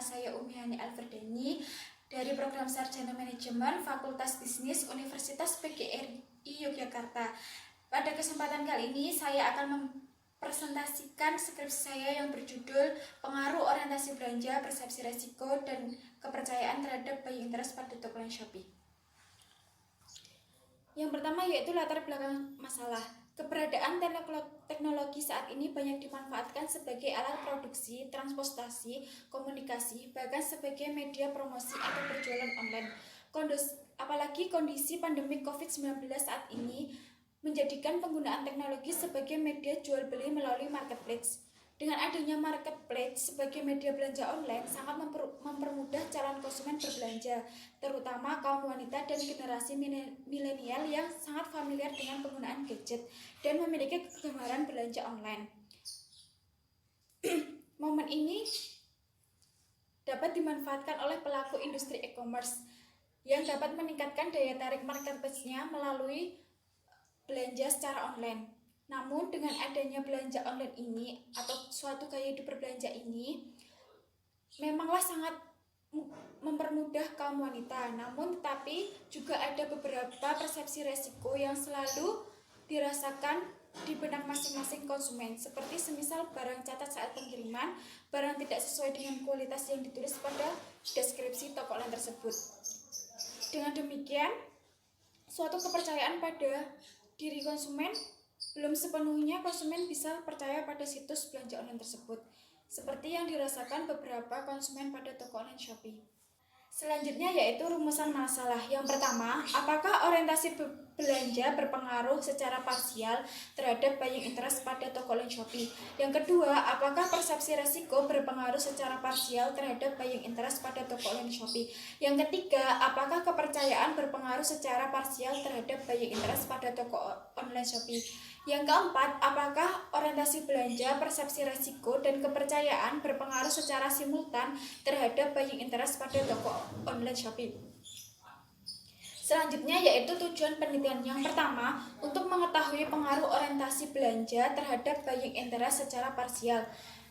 saya Umihani Alferdani dari Program Sarjana Manajemen Fakultas Bisnis Universitas PGRI Yogyakarta. Pada kesempatan kali ini saya akan mempresentasikan skripsi saya yang berjudul Pengaruh Orientasi Belanja, Persepsi Resiko, dan Kepercayaan Terhadap Buying Interest pada Toko online Shopee. Yang pertama yaitu latar belakang masalah. Keberadaan teknologi saat ini banyak dimanfaatkan sebagai alat produksi, transportasi, komunikasi, bahkan sebagai media promosi atau berjualan online. Apalagi kondisi pandemi COVID-19 saat ini menjadikan penggunaan teknologi sebagai media jual beli melalui marketplace. Dengan adanya marketplace sebagai media belanja online sangat mempermudah calon konsumen berbelanja, terutama kaum wanita dan generasi milenial yang sangat familiar dengan penggunaan gadget dan memiliki kegemaran belanja online. Momen ini dapat dimanfaatkan oleh pelaku industri e-commerce yang dapat meningkatkan daya tarik marketplace-nya melalui belanja secara online. Namun dengan adanya belanja online ini atau suatu gaya hidup berbelanja ini memanglah sangat mempermudah kaum wanita. Namun tetapi juga ada beberapa persepsi resiko yang selalu dirasakan di benak masing-masing konsumen, seperti semisal barang cacat saat pengiriman, barang tidak sesuai dengan kualitas yang ditulis pada deskripsi toko online tersebut. Dengan demikian, suatu kepercayaan pada diri konsumen belum sepenuhnya konsumen bisa percaya pada situs belanja online tersebut, seperti yang dirasakan beberapa konsumen pada toko online Shopee. Selanjutnya yaitu rumusan masalah. Yang pertama, apakah orientasi belanja berpengaruh secara parsial terhadap buying interest pada toko online Shopee? Yang kedua, apakah persepsi resiko berpengaruh secara parsial terhadap buying interest pada toko online Shopee? Yang ketiga, apakah kepercayaan berpengaruh secara parsial terhadap buying interest pada toko online Shopee? Yang keempat, apakah orientasi belanja, persepsi resiko, dan kepercayaan berpengaruh secara simultan terhadap buying interest pada toko online Shopee? Selanjutnya yaitu tujuan penelitian. Yang pertama, untuk mengetahui pengaruh orientasi belanja terhadap buying interest secara parsial.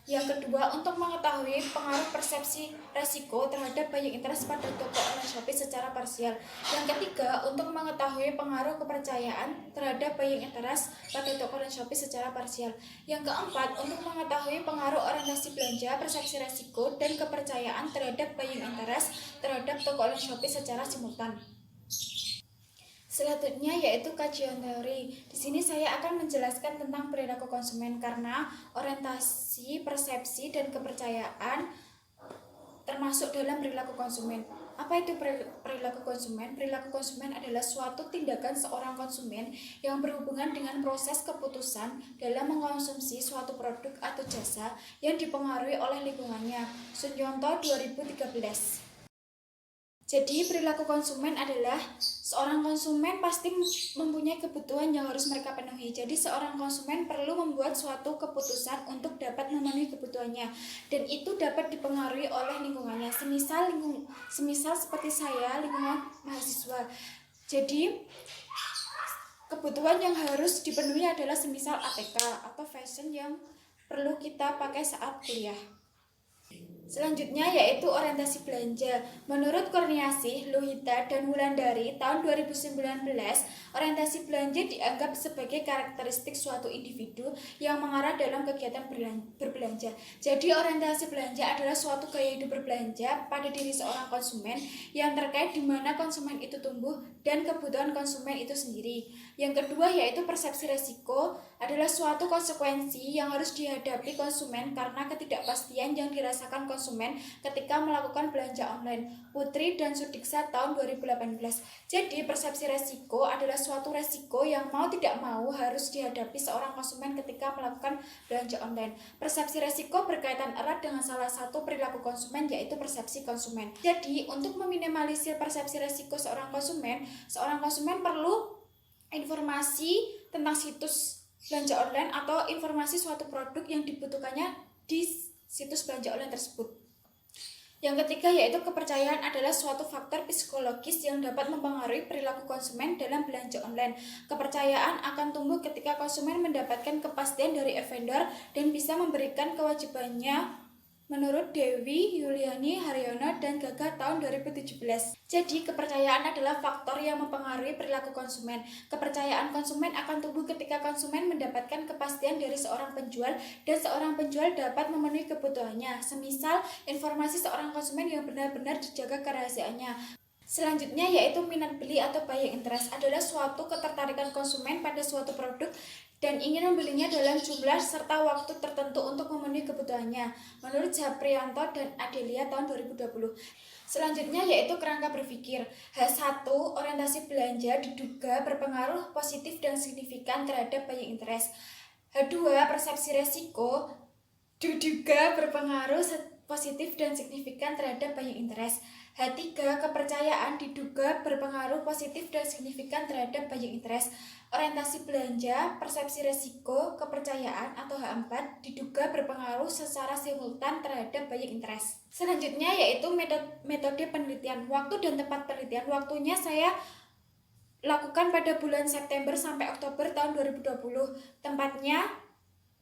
Yang kedua, untuk mengetahui pengaruh persepsi resiko terhadap buying interest pada toko online Shopee secara parsial. Yang ketiga, untuk mengetahui pengaruh kepercayaan terhadap buying interest pada toko online Shopee secara parsial. Yang keempat, untuk mengetahui pengaruh orientasi belanja, persepsi resiko, dan kepercayaan terhadap buying interest terhadap toko online Shopee secara simultan. Selanjutnya yaitu kajian teori. Di sini saya akan menjelaskan tentang perilaku konsumen karena orientasi, persepsi, dan kepercayaan termasuk dalam perilaku konsumen. Apa itu perilaku konsumen? Perilaku konsumen adalah suatu tindakan seorang konsumen yang berhubungan dengan proses keputusan dalam mengkonsumsi suatu produk atau jasa yang dipengaruhi oleh lingkungannya. Sunyonto 2013. Jadi perilaku konsumen adalah seorang konsumen pasti mempunyai kebutuhan yang harus mereka penuhi. Jadi seorang konsumen perlu membuat suatu keputusan untuk dapat memenuhi kebutuhannya, dan itu dapat dipengaruhi oleh lingkungannya. Semisal seperti saya, lingkungan mahasiswa. Jadi kebutuhan yang harus dipenuhi adalah semisal ATK atau fashion yang perlu kita pakai saat kuliah. Selanjutnya yaitu orientasi belanja. Menurut Kurniasih, Lohita, dan Wulandari tahun 2019, orientasi belanja dianggap sebagai karakteristik suatu individu yang mengarah dalam kegiatan berbelanja. Jadi orientasi belanja adalah suatu gaya hidup berbelanja pada diri seorang konsumen yang terkait di mana konsumen itu tumbuh dan kebutuhan konsumen itu sendiri. Yang kedua yaitu persepsi resiko adalah suatu konsekuensi yang harus dihadapi konsumen karena ketidakpastian yang dirasakan konsumen ketika melakukan belanja online. Putri dan Sudiksa tahun 2018. Jadi persepsi resiko adalah suatu resiko yang mau tidak mau harus dihadapi seorang konsumen ketika melakukan belanja online. Persepsi resiko berkaitan erat dengan salah satu perilaku konsumen yaitu persepsi konsumen. Jadi untuk meminimalisir persepsi resiko seorang konsumen perlu informasi tentang situs belanja online atau informasi suatu produk yang dibutuhkannya di situs belanja online tersebut. Yang ketiga yaitu kepercayaan adalah suatu faktor psikologis yang dapat mempengaruhi perilaku konsumen dalam belanja online. Kepercayaan akan tumbuh ketika konsumen mendapatkan kepastian dari vendor dan bisa memberikan kewajibannya menurut Dewi Yuliani Haryono dan Gagah tahun 2017. Jadi, kepercayaan adalah faktor yang mempengaruhi perilaku konsumen. Kepercayaan konsumen akan tumbuh ketika konsumen mendapatkan kepastian dari seorang penjual dan seorang penjual dapat memenuhi kebutuhannya. Semisal, informasi seorang konsumen yang benar-benar dijaga kerahasiaannya. Selanjutnya yaitu minat beli atau buying interest adalah suatu ketertarikan konsumen pada suatu produk dan ingin membelinya dalam jumlah serta waktu tertentu untuk memenuhi kebutuhannya. Menurut Japrianto dan Adelia tahun 2020. Selanjutnya yaitu kerangka berpikir. H1, orientasi belanja diduga berpengaruh positif dan signifikan terhadap buying interest. H2, persepsi resiko diduga berpengaruh positif dan signifikan terhadap buying interest. H3, kepercayaan diduga berpengaruh positif dan signifikan terhadap buying interest. Orientasi belanja, persepsi resiko, kepercayaan atau H4 diduga berpengaruh secara simultan terhadap buying interest. Selanjutnya yaitu metode penelitian. Waktu dan tempat penelitian. Waktunya saya lakukan pada bulan September sampai Oktober tahun 2020. Tempatnya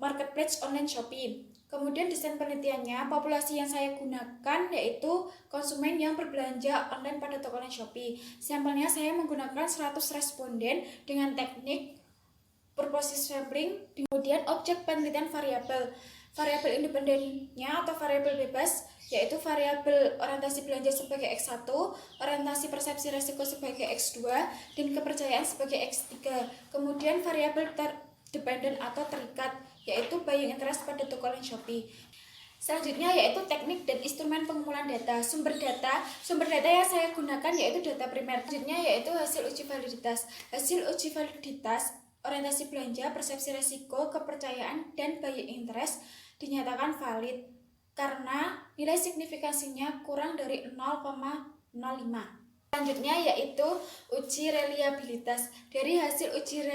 Marketplace Online Shopee. Kemudian desain penelitiannya, populasi yang saya gunakan yaitu konsumen yang berbelanja online pada toko online Shopee. Sampelnya saya menggunakan 100 responden dengan teknik purpose sampling. Kemudian objek penelitian variabel. Variabel independennya atau variabel bebas yaitu variabel orientasi belanja sebagai X1, orientasi persepsi resiko sebagai X2, dan kepercayaan sebagai X3. Kemudian variabel dependent atau terikat yaitu buying interest pada toko online Shopee. Selanjutnya yaitu teknik dan instrumen pengumpulan data. Sumber data yang saya gunakan yaitu data primer. Selanjutnya yaitu hasil uji validitas. Hasil uji validitas orientasi belanja, persepsi risiko, kepercayaan, dan buying interest dinyatakan valid karena nilai signifikansinya kurang dari 0,05. Selanjutnya yaitu uji reliabilitas. Dari hasil uji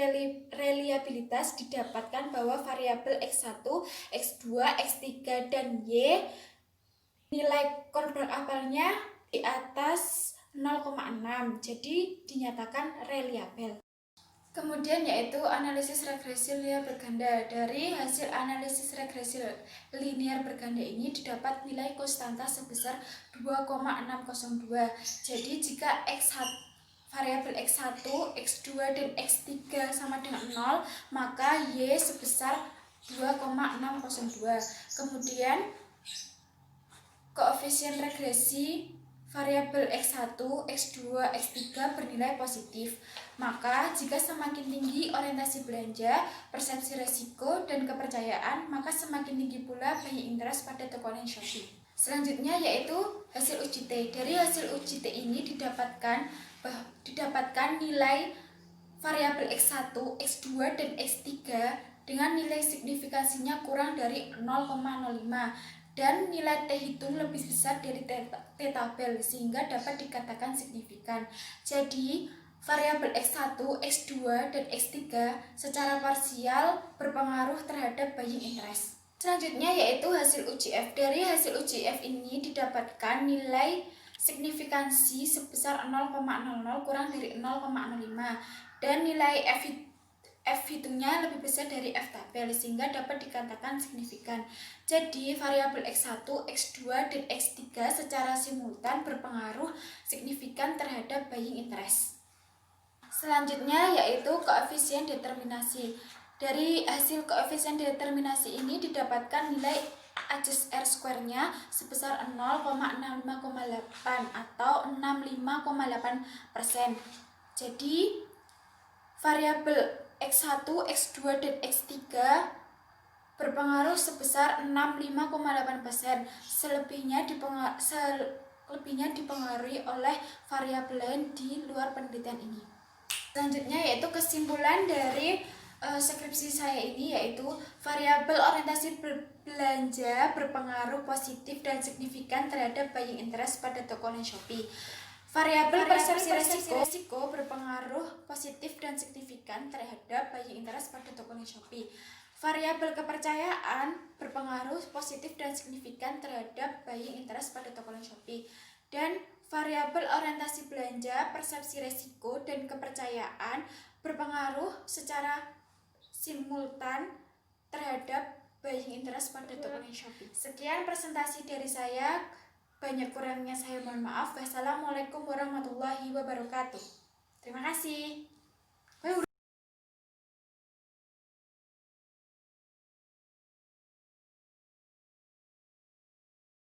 reliabilitas didapatkan bahwa variabel X1, X2, X3, dan Y nilai konvertibilnya di atas 0,6. Jadi dinyatakan reliable. Kemudian yaitu analisis regresi linear berganda. Dari hasil analisis regresi linear berganda ini didapat nilai konstanta sebesar 2,602. Jadi jika variabel X1, X2, dan X3 sama dengan 0, maka Y sebesar 2,602. Kemudian koefisien regresi variabel X1, X2, X3 bernilai positif. Maka jika semakin tinggi orientasi belanja, persepsi resiko, dan kepercayaan, maka semakin tinggi pula buying interest pada toko online Shopee. Selanjutnya yaitu hasil uji T. Dari hasil uji T ini didapatkan nilai variabel X1, X2, dan X3 dengan nilai signifikansinya kurang dari 0,05. Dan nilai T hitung lebih besar dari T tabel sehingga dapat dikatakan signifikan. Jadi, variabel X1, X2, dan X3 secara parsial berpengaruh terhadap buying interest. Selanjutnya yaitu hasil uji F. Dari hasil uji F ini didapatkan nilai signifikansi sebesar 0,00 kurang dari 0,05 dan nilai F hitungnya lebih besar dari F tabel sehingga dapat dikatakan signifikan. Jadi variabel X1, X2, dan X3 secara simultan berpengaruh signifikan terhadap buying interest. Selanjutnya yaitu koefisien determinasi. Dari hasil koefisien determinasi ini didapatkan nilai adjust R square-nya sebesar 0,65,8 atau 65,8%. Jadi variabel X1, X2, dan X3 berpengaruh sebesar 65,8%. Selebihnya dipengaruhi oleh variabel lain di luar penelitian ini. Selanjutnya yaitu kesimpulan dari skripsi saya ini yaitu variabel orientasi belanja berpengaruh positif dan signifikan terhadap buying interest pada toko online Shopee. Variabel persepsi resiko berpengaruh positif dan signifikan terhadap buying interest pada toko online Shopee. Variabel kepercayaan berpengaruh positif dan signifikan terhadap buying interest pada toko online Shopee. Dan variabel orientasi belanja, persepsi resiko, dan kepercayaan berpengaruh secara simultan terhadap buying interest pada tokonya Shopee. Sekian presentasi dari saya. Banyak kurangnya saya mohon maaf. Wassalamualaikum warahmatullahi wabarakatuh. Terima kasih.